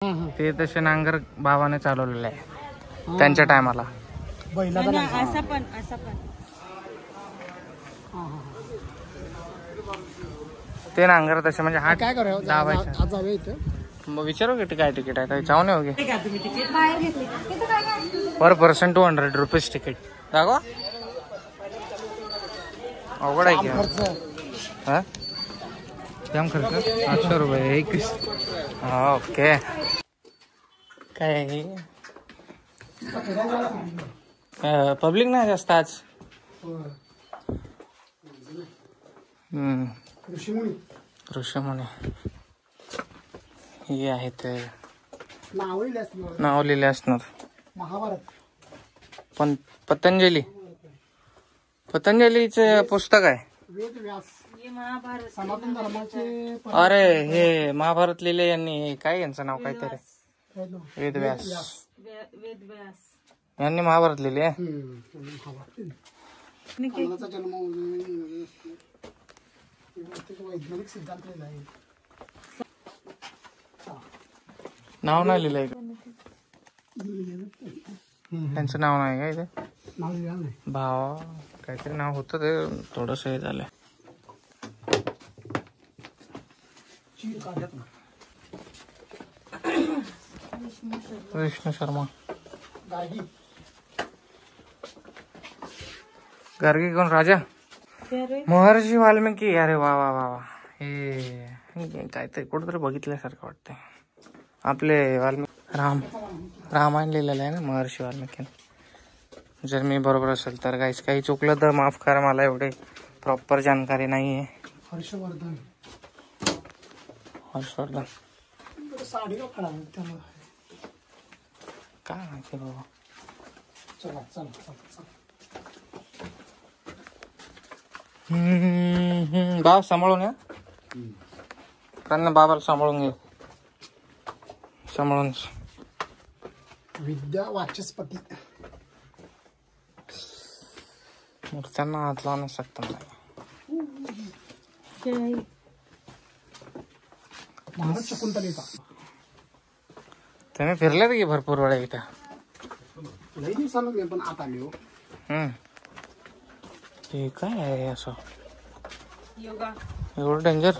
ते तसे नांगर भावाने चालवलेले आहे त्यांच्या टायमाला. असं पण ते नांगर तसे म्हणजे हा काय करावं दाबायचा. आज जाऊया इथं. मग विचारू की काय तिकीट आहे काही जाऊ नये होगे बाहेर घेतली तिथं काय पर पर्सन 200 रुपीज तिकीट दाखवा. अवघड आहे की हा जाम खर्च 800 रुपये 21. ओके काय पब्लिक नाही जास्त आज. ऋषीमुनी हे आहे ते नाव लिहिले असणार. महाभारत पण पतंजलीचं पुस्तक आहे. वेद व्यास महाभारत सनातन धर्माचे अरे हे महाभारत लिहिले यांनी. काय यांचं नाव काहीतरी वेदव्यास यांनी महाभारत लिहिले आहे. जन्म वैज्ञानिक सिद्धांत लिहिला आहे. नाव नाही लिहिलंय त्यांचं नाव नाही का इथे. नाव लिहिलं नाही. भावा काहीतरी नाव होतं ते थोडस हे झालंय. विष्णू शर्मा गार्गी कोण राजा महर्षी वाल्मिकी. अरे वा वा वा वा हे काहीतरी कुठेतरी बघितल्यासारखं वाटतंय. आपले वाल्मिकी रामायण लिहिलेलं आहे ना महर्षी वाल्मिकी. जर मी बरोबर असेल तर काही चुकलं तर माफ करा. मला एवढे प्रॉपर जानकारी नाहीये. हर्षवर्धन साडी का फळा काय माहिती बाबा. चला चला बाब सांभाळून या कारण बाबाला सांभाळून घे. सांभाळून विद्या वाचस्पती मूर्त्यांना हात लावू नाही शकत नाही. महाराज शकुंतलेचा तुम्ही फिरलेत की भरपूर वेळा इथं. लई दिवसानं मी पण आता आली हो. हे काय आहे असं योगा एवढं डेंजर.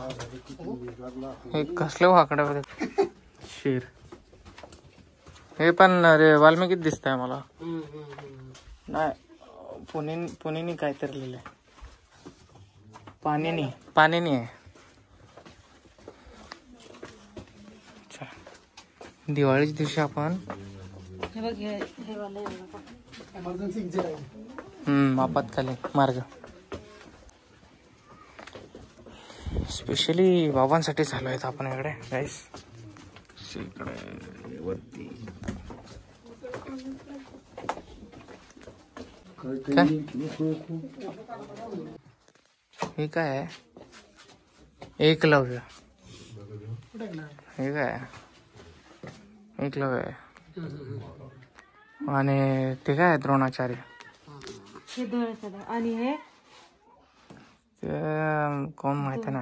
हे कसले वाकडे होते शेर. हे पण अरे वाल्मिकीत दिसत आहे मला. नाही पुणेनी काहीतरी लिहिलंय. पाणीनी आहे. दिवाळीच्या दिवशी आपण एमर्जन्सी एक्झिट आहे. आपत्कालीन मार्ग स्पेशली बाबांसाठी चालू आहेत आपण इकडे गाईस. इकडे वरती हे काय आहे. एकलव्य हे काय एकलव्य आहे. आणि ते काय द्रोणाचार्य आणि हे ते कोण माहित ना.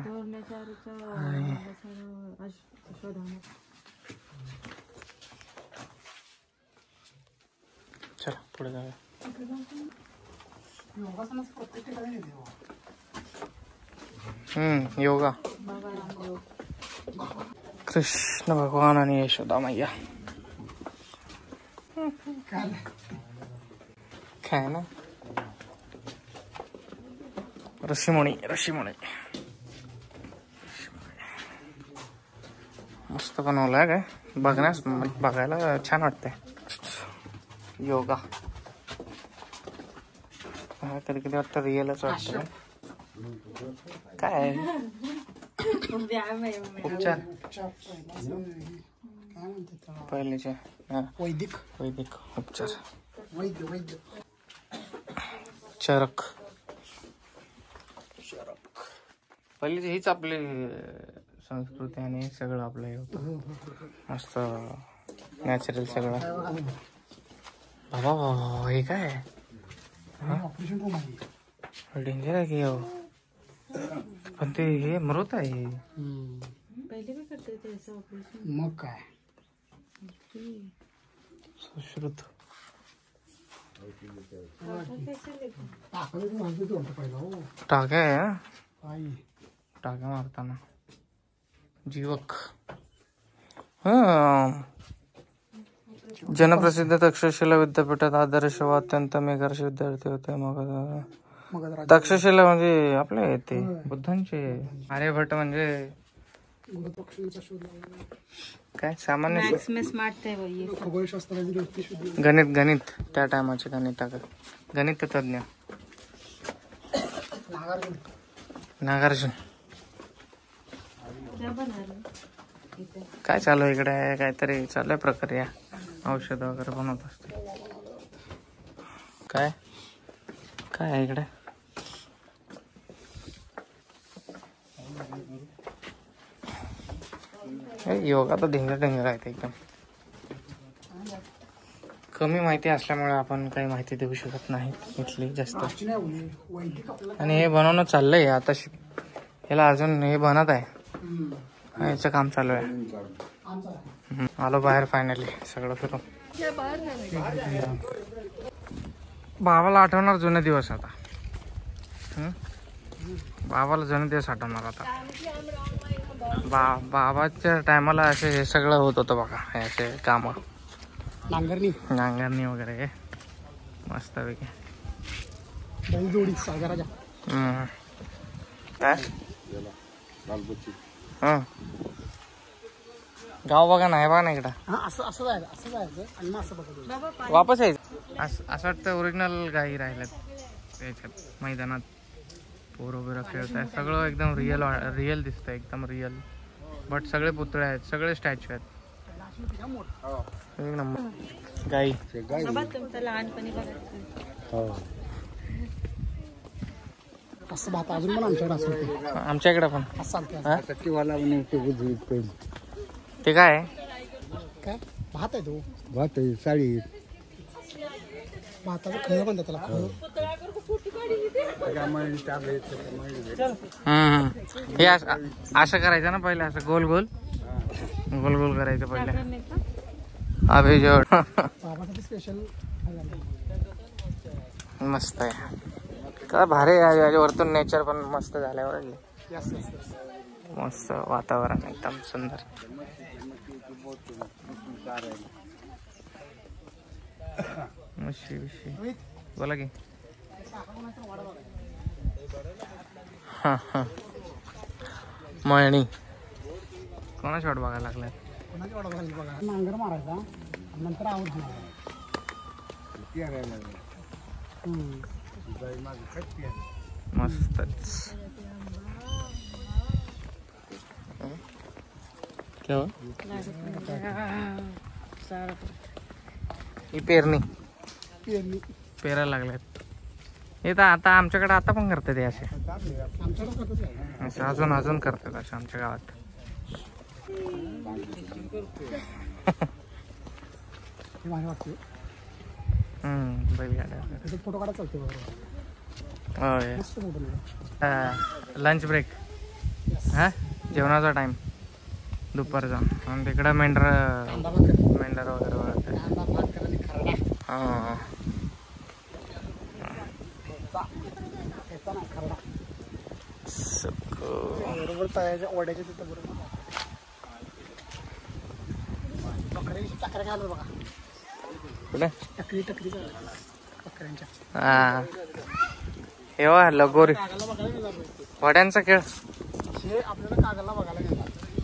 चला पुढे जाऊया. योगा कृष्ण भगवान आणि यशोदा मैया काय ना. ऋषीमुनी मस्त बनवलाय काय. बघायला छान वाटतंय. योगा कधी कधी वाटतं रिअलच वाटतं. काय उपचार पहिलेचे वैदिक उपचार. वैद्य चरक पहिलीची हीच आपली संस्कृती आणि सगळं आपलं हे होतं. मस्त नॅचरल सगळं. बाबा हे काय ऑपरेशन रूम आहे. डेंजर आहे की हो. पण ते हे मृत आहे. पहिले मी करते त्याचं ऑपरेशन. मग काय सुश्रुत. टाकायला माहिती होतं पहिला हो. टाक्या आहे हा? आई टाक्या मारताना जीवक. हा, जनप्रसिद्ध तक्षशिला विद्यापीठात आदर्श व अत्यंत मेघर्ष विद्यार्थी होते. मग तक्षशिला म्हणजे आपले ते बुद्धांचे. आर्यभट्ट म्हणजे गुरुत्वाकर्षणाचा शोध लावला. काय सामान्य मैथ्स में स्मार्ट थे वो ये. खगोलशास्त्राची दृष्टी शोधली. गणित त्या टायमाचे गणित तज्ञ नागार्जुन. नागार्जुन. क्या बना रहे इथे? काय चालू आहे इकडे? काहीतरी चालू आहे प्रक्रिया. औषध वगैरे बनवत असते. काय काय आहे इकडे? योगा तर ढेंगर आहेत एकदम. कमी माहिती असल्यामुळे आपण काही माहिती देऊ शकत नाही इथली जास्त. आजची नाही बोलली. वैदिक आपल्याला आणि हे बनवणं चाललंय आता. ह्याला अजून हे बनत आहे. याचं काम चालू आहे. आमचा आलो बाहेर फायनली सगळं फिरून. बाबाला आठवणार जुने दिवस आता. बाबाला जुने दिवस आठवणार आता. बाबाच्या टायमाला असे हे सगळं होत होतं बघा. हे असे काम नांगरणी वगैरे मस्तपैकी. बैलजोडी सागराजा. काय गाव बघा ना. हे बघा ना इकडं. असं जायचं आणि मग असं बघायचं. वापस यायचं. असं वाटतं ओरिजिनल गाई राहिल्यात त्याच्यात मैदानात. पोरं बिरं खेळत आहे. सगळं एकदम रिअल दिसतंय. एकदम रिअल. बट सगळे पुतळे आहेत. सगळे स्टॅच्यू आहेत. एक नंबर गाई. बाबा तुमचं लहानपणी बघायचं. असं भात अजून पण आमच्याकडे असं होते. आमच्याकडे पण असं चालते. ते काय काय भात आहे तो. भात आहे साडी. भाताचं खळ म्हणतात त्याला. खळ. हे असं करायचं ना पहिले. असं गोल गोल करायचं पहिले. अभि जोड. बाबासाठी स्पेशल मस्त आहे. काय भारी आहे. वरतून नेचर पण मस्त झाल्यावर. मस्त वातावरण एकदम सुंदर. मशी बोला की. मळणी कोणाची वाट बघायला लागलाय? कोणाची वाट बघायला बघा. नांगर मारायचा नंतर आवड होणार. मस्तच. ही पेरणी पेरायला लागल्यात. हे तर आता आमच्याकडे आता पण करतात हे असे. अजून करतात असे आमच्या गावात. बैलगाड्या. फोटो काढा चालते. Lunch break. हा जेवणाचा टाइम दुपारचा. आणि तिकडं मेंढर वगैरे वळत. बरोबर तळ्याच्या ओढ्याच्या तिथं बरोबर टकऱ्या घालत बघा. कुठे टकरी बकऱ्यांच्या. हा हे वा लगोरी वड्यांचा खेळ. हे आपल्याला कागदला बघायला गेला.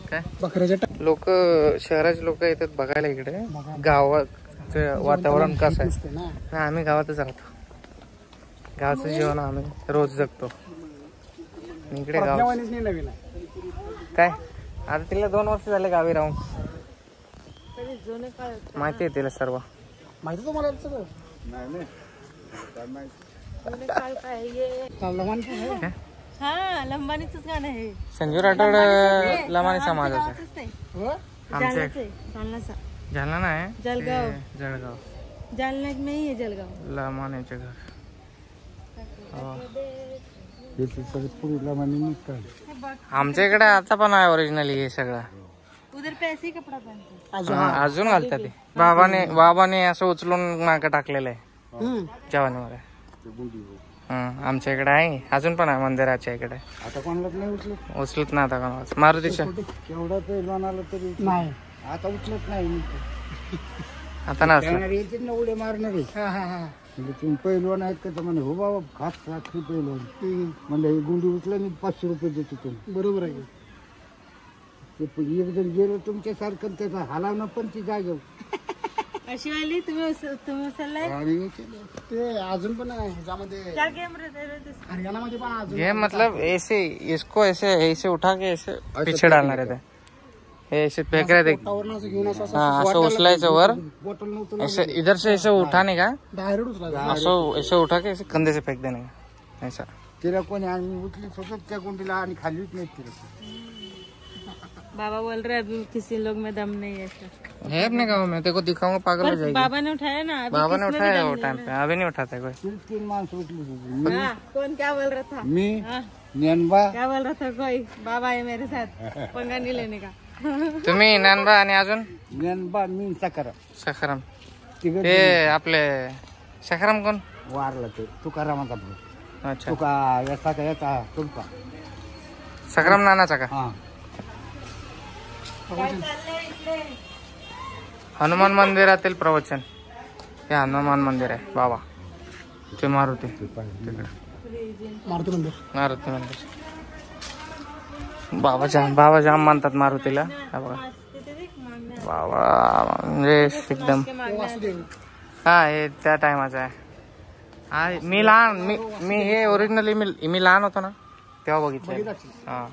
काय बकऱ्याच्या लोक शहराचे लोक येतात बघायला इकडे. गावाचं वातावरण कसं आहे ना. आम्ही गावातच राहतो. गावाचं जीवन आम्ही रोज जगतो. इकडे गाव नवीन काय. आता तिला 2 वर्ष झाले गावी राहून. माहिती आहे तिला सर्व. माहिती तुम्हाला सगळं. हा लंबानीच गाणं आहे. संजू राठोड लमानी समाजाचे. जालना नाही जळगाव. जळगाव नाही आहे जळगाव. लमानीचे घर. पुरीला म्हणे आमच्या इकडे आता पण आहे ओरिजिनली हे सगळं. उधर पे ऐसे ही कपड़ा पहनते अजून हा, अजून घालतात ते. बाबाने असं उचलून नाका टाकलेलं आहे जवानीवर. आमच्या इकडे आहे, अजून पण आहे मंदिराच्या इकडे. आता कोणालाच नाही उचलत ना आता कोणाला. मारुतीच्या केवढा पैलवान आला तरी नाही, आता उचलत नाही. आता नसलं. यायचे ना उड्या मारणारे. म्हणजे तुम्ही पैलवान आहेत का? तर म्हणे हो बाबा, खास साखरी पैलवान. म्हणजे ही गुंडी उचला मी 500 रुपये देतो तुम्ही. बरोबर आहे. एक जण गेलो तुमच्यासारखं त्याचा हलावणं पण ती जागेवर. अशी वाली तुम्ही उचललाय. आणि ते अजून पण आहे ह्याच्यामध्ये. क्या गेम रहते हरियाणामध्ये पण अजून ये मतलब ऐसे इसको ऐसे उठा के ऐसे पीछे डालणार आहे ते. हे ऐसे फेक रहे थे. टावरनं असं घेऊन असं असं उचलायचं वर, बॉटल नव्हतं ऐसे इधर से ऐसे उठाने का, डायरेक्ट उचला. असं ऐसे उठा के ऐसे कंधे से फेक देने का ऐसा. तिला कोणी आम्ही उचली स्वतःच त्या गुंडीला आणि खालीच नाही तिला. बाबा बोल रहे अभी किसी लोग में दम नहीं है ऐसा. है अपने गाँव में, तेरे को दिखाऊंगा, पागल हो जाएगी. बाबा ने उठाया ना, अभी बाबा ने किसमें उठाया भी वो दम टाइम पे, अभी नहीं उठाता कोई. 3 माणसं उचली होती. हाँ, कौन क्या बोल रहा था? मी हाँ, ज्ञानबा क्या बोल रहा था कोई? बाबा है मेरे साथ, पंगा नहीं लेने का. तुम्ही नानबा आणि अजून ज्ञानबा मी सकारा सखाराम. तिघं ते आपले सखाराम कोण? वारला ते तुकारामाचा भाऊ. अच्छा, तुका याचा का याचा तुमचा. सखाराम नानाचा का? हा. हनुमान मंदिरातील प्रवचन. हे हनुमान मंदिर आहे बाबा. ते मारुती तिकडे. मारुती मंदिर. मारुती मंदिर. बाबा जाम मानतात मारुतीला. हा बघा बाबा म्हणजे एकदम. हा, हे त्या टायमाचं आहे. हा, मी लहान मी हे ओरिजिनली मी लहान होतो ना तेव्हा बघितलं. हा,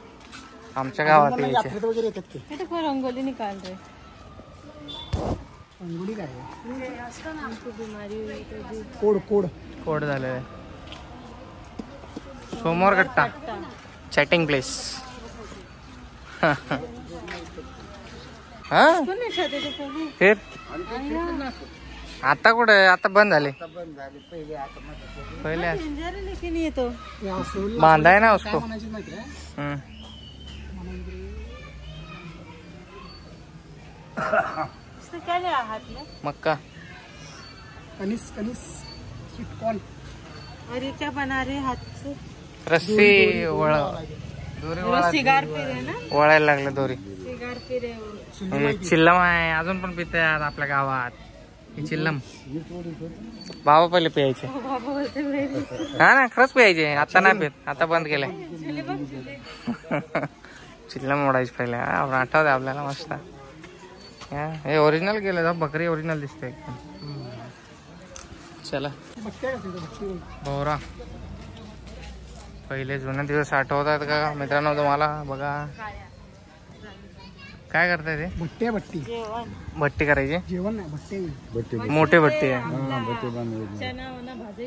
आमच्या गावात यायचे. यात्रेत वगैरे येतात ते. ये देखो रंगोली निकाल रहे. अंगुडी काय आहे? हमको बीमारी हुई तो भी कोड कोड झालेलं आहे. सोमवार कट्टा चॅटिंग प्लेस. हा, कौन नहीं खाते थे पहले? फिर आता कुठे, आता बंद झाले. पहिले डेंजर है लेकिन ये तो. बांधा है ना उसको. म्हणायची माहिती आहे? इसने क्या लिया हाथ में? मक्का. कनिस स्वीट कॉर्न. और ये क्या बना रहे हैं हाथ से? रस्सी दोरी वो सिगार पी रहे हैं ना? वळायला लागलं दोरी. सिगार पी रहे हो. हे चिल्लम आहे, अजून पण पितात आपल्या गावात. ही चिल्लम बाबा पहिले प्यायचे. बाबा बोलते मेरी. हा ना, खरंच प्यायचे. आता नाही पित, आता बंद केलंय. चले बघ चले. चिल्लम ओढायची पहिले. आठवते आपल्याला मस्त. हे ओरिजिनल केलं जा, बकरी ओरिजिनल दिसते एकदम. चला भोवरा. पहिले जुने दिवस आठवतात का मित्रांनो तुम्हाला? बघा काय करताय ते. भट्टी जेवण. भट्टी करायची. जेवण नाही, भट्टी. मोठे भट्टी आहे. चना वना भाजे.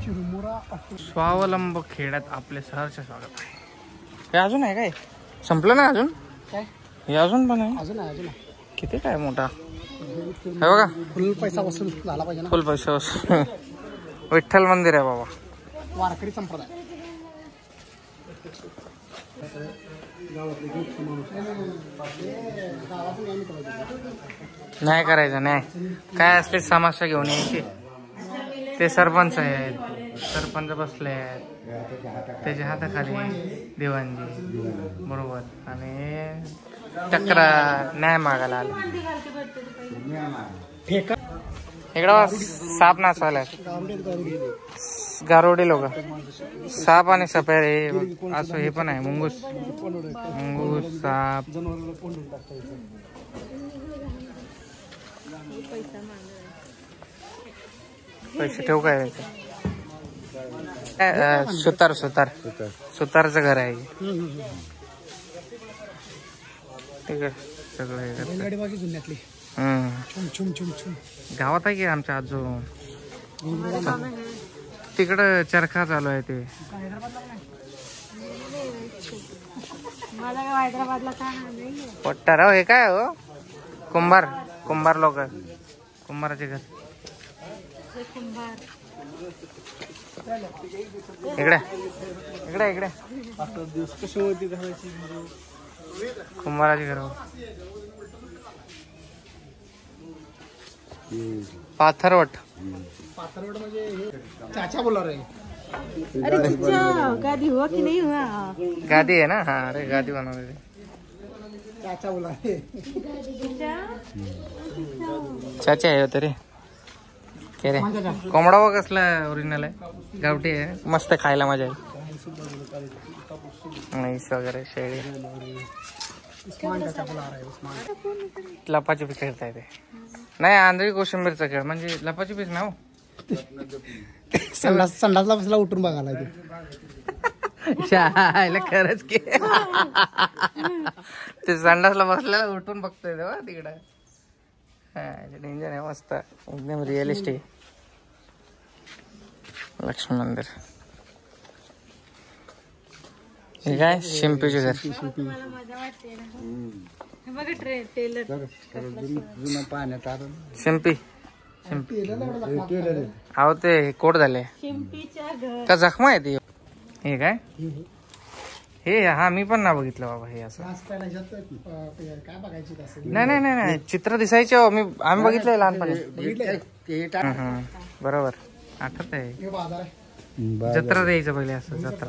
चिरमुरा. स्वावलंब खेड्यात आपले सहर्ष स्वागत आहे. हे अजून आहे काय? संपलं ना अजून? काय? हे अजून पण आहे. अजून आहे. किती काय मोठा हे बघा. फुल पैसा वसूल झाला पाहिजे ना. फुल पैसे वसूल. विठ्ठल मंदिर आहे बाबा. वारकरी संप्रदाय. नाही करायचं नाही. काय असले समस्या घेऊन यायची. ते सरपंच आहेत, सरपंच बसले आहेत, त्याच्या हाताखाली दिवाणजी बरोबर. आणि तक्रार न्याय मागायला आले. इकडं साप नाचवायला गारोडी लोक. साप आणि सफेद असं हे पण आहे. मुंगूस साप. पैसे ठेवू काय? सुतारचं घर आहे ठीक जुन्यातली. गावात आहे की आमच्या आजू. तिकडं चरखा चालू आहे ते. मला हैदराबादला का नाही. पट्टा राव. हे काय हो? कुंभार लोक. कुंभाराचे घर. इकडे. कुंभाराची घर पाथरवट. पाथरवट म्हणजे चाचा बोला रे. अरे चिच्चा गादी हुआ कि नहीं हुआ? गादी है ना. हाँ अरे गादी बनवली. चाचा बोला चाचा आहे होते रे. के रे कोंबडा बघ कसला ओरिजिनल आहे. गावठी आहे मस्त खायला मजा आहे. म्हैस वगैरे शेळी. लपाछुपी खेळता येते. नाही आंधळी कोशिंबीरचा खेळ म्हणजे लपाछुपीच ना. संडासला बसला उठून बघायला शाळेला खरंच की ते संडासला बसलेला उठून बघतोय तेव्हा तिकडं. हा डेंजर आहे मस्त एकदम रिअलिस्टिक. लक्ष्मी मंदिर हे काय शिंपीचे घर. मला मजा वाटते ना. हे बघा टेलर पाण्यात शिंपी अहो ते कोट झाले शिंपीच्या घर का जखमा आहे ती. हे काय हे हा मी पण ना बघितलं बाबा हे असं. काय बघायची नाही नाही नाही नाही चित्र दिसायचे हो. आम्ही बघितलंय लहानपणी. बरोबर आठवत आहे. जत्रा द्यायचं पहिले असं जत्रा.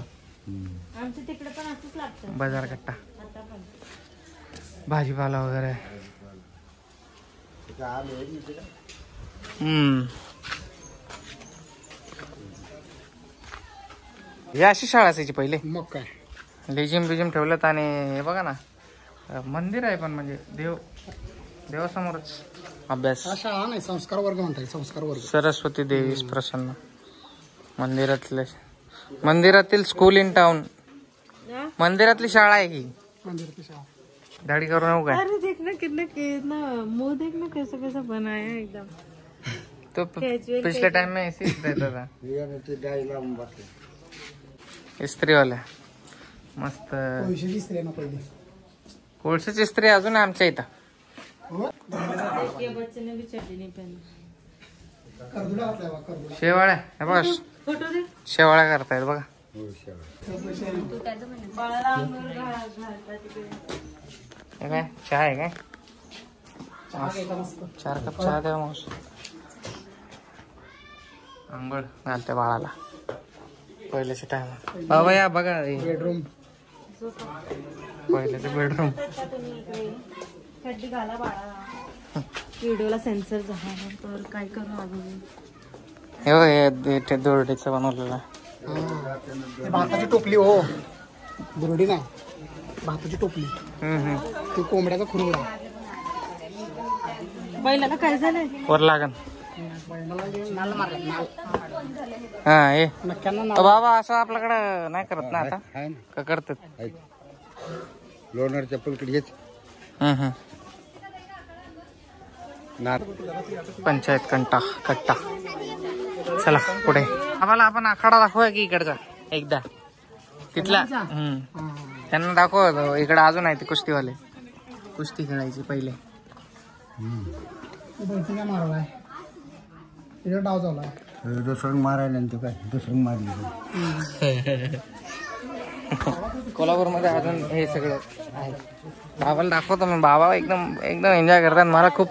आमच्या तिकडे पण असंच लागतं. बाजार कट्टा भाजीपाला वगैरे. हे अशी शाळा असायची पहिले. मग काय लेजिम बिजिम ठेवलेत. आणि हे बघा ना मंदिर आहे पण म्हणजे देवासमोरच अभ्यास. शाळा नाही संस्कार वर्ग म्हणतात. संस्कार वर्ग सरस्वती देवी प्रसन्न मंदिरातील स्कूल इन टाउन. मंदिरातली शाळा आहे की. मंदिराची शाळा दाढी करू नको काय. अरे देख ना कितना मुंह देख ना कैसा कैसा बनाया है एकदम. तो पिछले टाइम में ऐसे ही रहता था. इस्त्री वाला मस्त. कोळशाची इस्त्री अजून आमच्या इथं. ये बच्चे ने भी चड्डी नहीं पहनी. शेवाळ्या हे बघा फोटो दे. शेवाळ्या करतायत बघा. बाळाला अंघोळ घालतात तिकडे. हे काय चहा आहे काय. 4 कप चहा द्या मावस. आंघोळ घालते बाळाला पहिल्याच्या टाइम. बाबा या बघा बेडरूम पहिल्याचे बेडरूम. चड्डी घाला बाळा. व्हिडिओला सेन्सर झाला तर काय करू अजून. हे दोरडीचं बनवलेलं. भाताची टोपली हो. दुरडी नाही भाताची टोपली. ते कोंबड्याचा खुरवडा. बैलाला काय झालंय. वर लागन. हा हे बाबा असं आपल्याकडे नाही करत ना आता का करतात. लोणारच्या पलीकडे हेच पंचायत कट्टा. चला पुढे. आम्हाला आपण आखाडा दाखवूया की इकडचा एकदा तिथला. त्यांना दाखव इकडे अजून आहे ते कुस्तीवाले. कुस्ती खेळायची पहिले. मारलाय डाव झाला. दुसरं मारायला काय दुसरं मारली. कोल्हापूरमध्ये अजून हे सगळं आहे. बाबाला दाखवतो मी. बाबा एकदम एन्जॉय करतात. मला खूप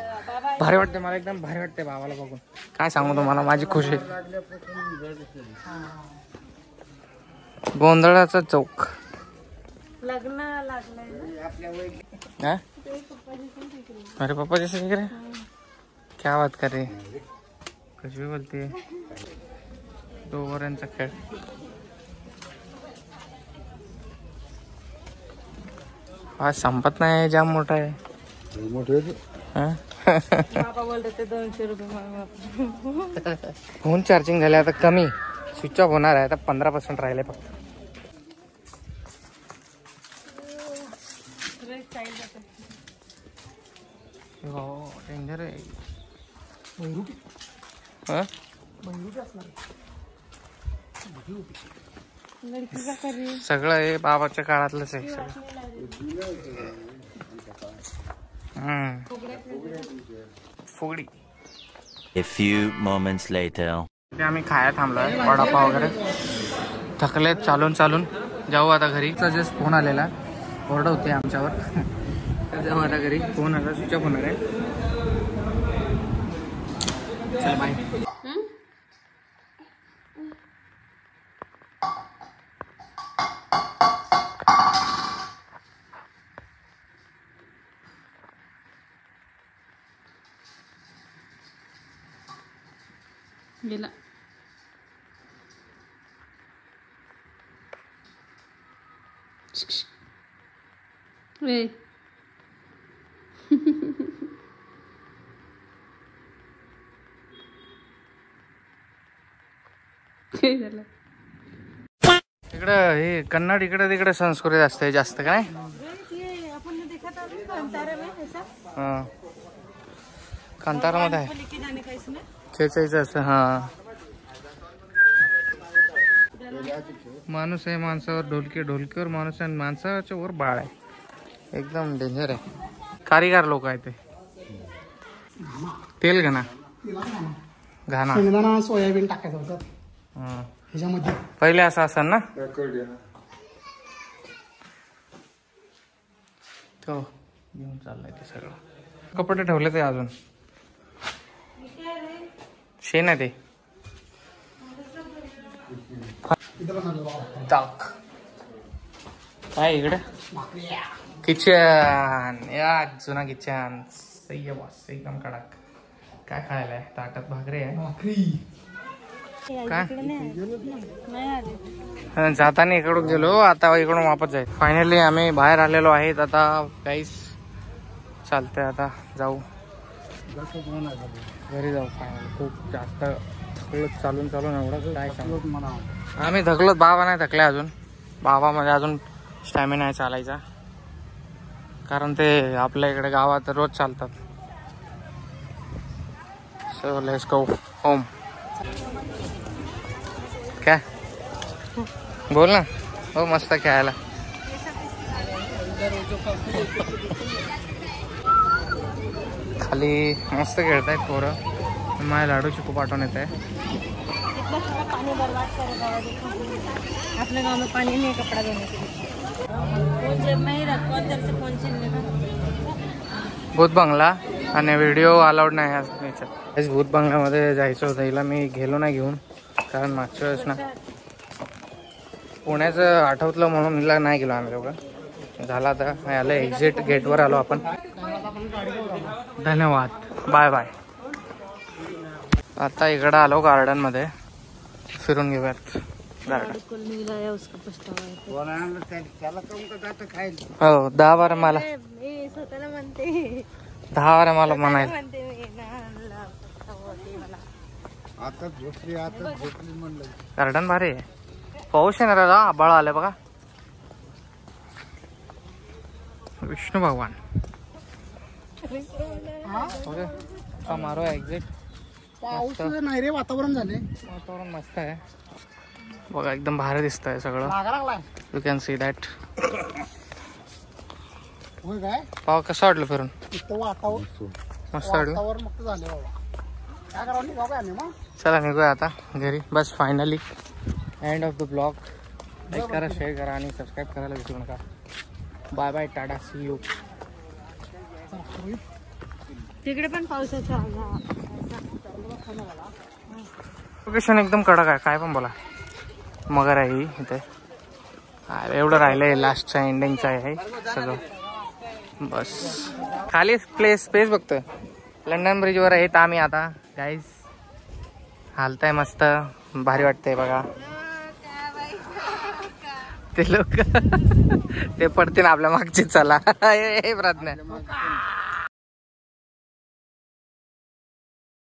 भारी वाटते. मला एकदम भारी वाटते बाबाला बघून. काय सांगू तुम्हाला माझी खुशी. गोंधळाचा चौक. लग्न लागलंय. अरे पप्पा जैसे दिख रहे. क्या बात कर रही. कुछ भी बोलती है. 2 ओव्हरांचा खेळ. हा संपत नाही. जाम मोठा आहे. मोठे बाबा बोलते 200 रुपये. फोन चार्जिंग झाले आता कमी. स्विच ऑफ होणार आहे आता. 15% राहिले फक्त. डेंजर आहे. सगळं हे बाबाच्या काळातलंच आहे सगळं. फुगडी. A few moments later. आम्ही खाया थांबलोय वडापाव वगैरे. थकलेत चालून. जाऊ आता घरी. जस्ट फोन आलेला ओरडा होते आमच्यावर. जाऊ आता घरी. फोन आता स्विच ऑफ होणार आहे. चल बाय. गेला. ए काय झालं? इकडं हे कन्नड इकडे तिकडे संस्कृती असते जास्त काय. हा कांतारामध्ये आहे खेचायचं असं. हा माणूस आहे माणसावर ढोलकी, ढोलकीवर माणूस आहे, माणसाच्या वर बाळ आहे. एकदम डेंजर आहे. कारीगर लोक आहे ते. तेल घाना घाना सोयाबीन टाकायचं होतं ह्याच्यामध्ये. पहिले असं असेल ना. तो घेऊन चाललाय ते सगळं. कपडे ठेवले ते अजून शेण आहे ते. काय इकडे किचन. या जुना किचन सही आहे बॉस. एकदम कडक. काय खायला आहे ताटात? भाकरी आहे. काय जाताना इकडून गेलो, आता इकडून वापस जाईल. फायनली आम्ही बाहेर आलेलो आहेत. आता काहीच चालतंय. आता जाऊ घरी जाऊ. फायनली खूप जास्त चालून एवढं काय सांगू. आम्ही थकलो. बाबा नाही थकले अजून. बाबा म्हणजे अजून स्टॅमिना आहे चालायचा. कारण ते आपल्या इकडे गावात रोज चालतात. So let's go home. काय बोल ना. हो मस्त खेळायला. खाली मस्त खेळतायत पोरं. माझ्या लाडूची खूप आठवण येत आहे. अपने गांव में पानी नहीं है कपड़ा धोने के लिए. फोन जेब में ही रखो, अंदर से फोन छीनने का. भूत बंगला आणि व्हिडिओ अलाउड नाही याच्यात. भूत बंगल्यामध्ये जायचं होतं. हिला मी गेलो नाही घेऊन, कारण मागच्या वेळेस ना पुण्याचं आठवतलं म्हणून हिला नाही गेलो आम्ही दोघं. झाला आता आलं. एक्झिट गेटवर आलो आपण. धन्यवाद. Bye bye. आता इकडं आलो गार्डन मध्ये. फिरून घेऊयात गार्डन. हो 10 बारा मला 10 बारा मला म्हणायला. गार्डन भारी आहे. पाऊस येणार आहे. आबाळ आलं बघा. विष्णू भगवान मारो एक्झिट. पाऊस नाही रे, वातावरण झाले. वातावरण मस्त आहे बघा. एकदम भारी दिसत आहे सगळं. You can see that. पाव कसं वाटलं फिरून? वातावरण मस्त वाटलं. झाले बाबा. चला निघूया आता घरी. बस finally end of the blog. Like करा, शेअर करा आणि सबस्क्राईब करायला विसरू नका. Bye bye. Tata. See you. तिकडे पण पावसाचा लोकेशन एकदम कडक आहे. काय पण बोला. मगर आहे ही इथे. एवढं राहिलंय. लास्टच्या एंडिंगचं आहे सगळं. बस खाली स्पेस बघतोय. लंडन ब्रिजवर आहेत आम्ही आता. गाईज हालताय मस्त. भारी वाटतंय बघा. ते लोक ते पडतील आपल्या मागचे. चला हे प्रार्थना.